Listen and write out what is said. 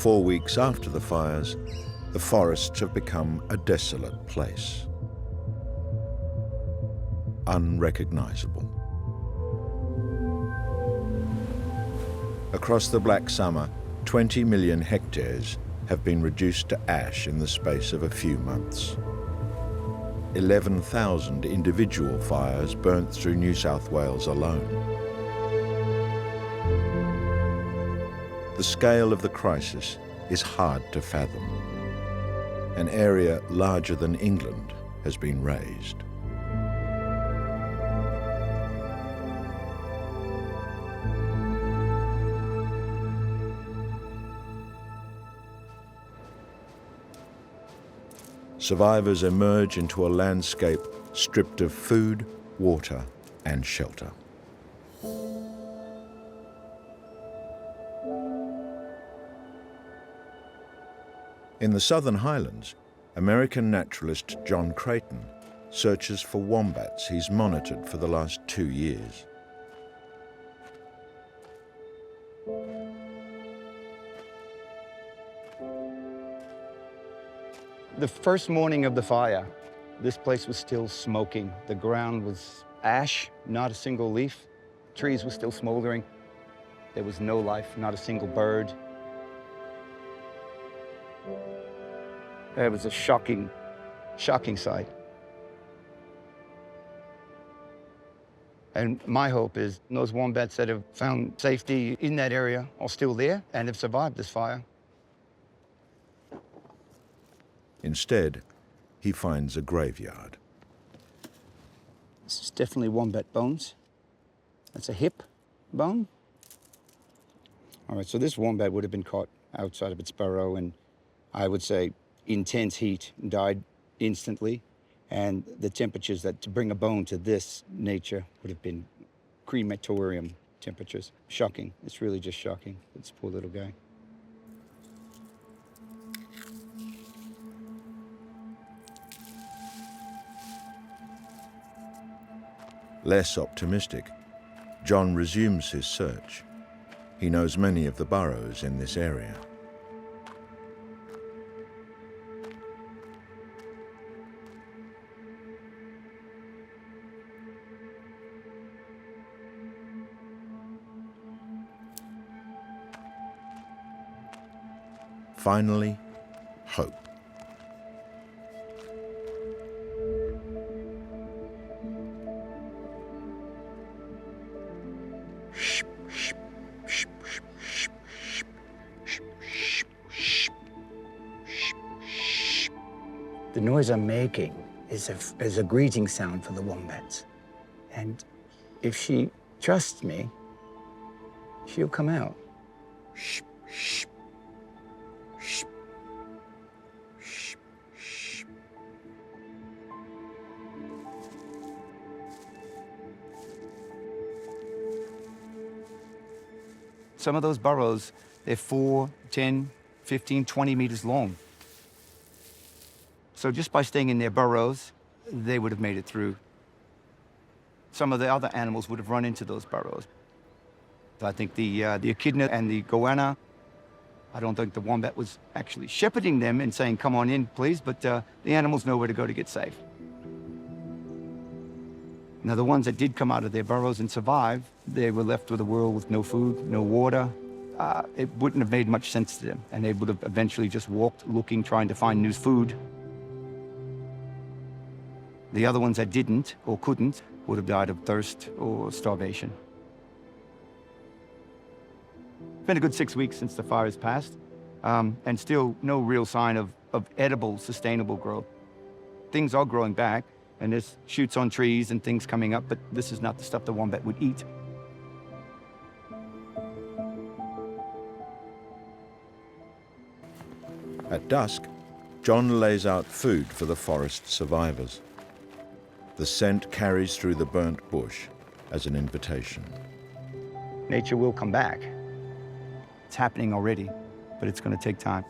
4 weeks after the fires, the forests have become a desolate place. Unrecognizable. Across the Black Summer, 20 million hectares have been reduced to ash in the space of a few months. 11,000 individual fires burnt through New South Wales alone. The scale of the crisis is hard to fathom. An area larger than England has been razed. Survivors emerge into a landscape stripped of food, water, and shelter. In the Southern Highlands, American naturalist John Creighton searches for wombats he's monitored for the last 2 years. The first morning of the fire, this place was still smoking. The ground was ash, not a single leaf. Trees were still smoldering. There was no life, not a single bird. It was a shocking sight. And my hope is those wombats that have found safety in that area are still there and have survived this fire. Instead, he finds a graveyard. This is definitely wombat bones. That's a hip bone. All right, so this wombat would have been caught outside of its burrow and I would say intense heat, died instantly. And the temperatures that to bring a bone to this nature would have been crematorium temperatures. Shocking. It's really just shocking. This poor little guy. Less optimistic, John resumes his search. He knows many of the burrows in this area. Finally, hope. The noise I'm making is a greeting sound for the wombats. And if she trusts me, she'll come out. Some of those burrows, they're 4, 10, 15, 20 meters long. So just by staying in their burrows, they would have made it through. Some of the other animals would have run into those burrows. I think the echidna and the goanna, I don't think the wombat was actually shepherding them and saying, come on in, please, but the animals know where to go to get safe. Now, the ones that did come out of their burrows and survive, they were left with a world with no food, no water. It wouldn't have made much sense to them, and they would have eventually just walked looking, trying to find new food. The other ones that didn't or couldn't would have died of thirst or starvation. It's been a good 6 weeks since the fire has passed, and still no real sign of edible, sustainable growth. Things are growing back, and there's shoots on trees and things coming up, but this is not the stuff the wombat would eat. At dusk, John lays out food for the forest survivors. The scent carries through the burnt bush as an invitation. Nature will come back. It's happening already, but it's going to take time.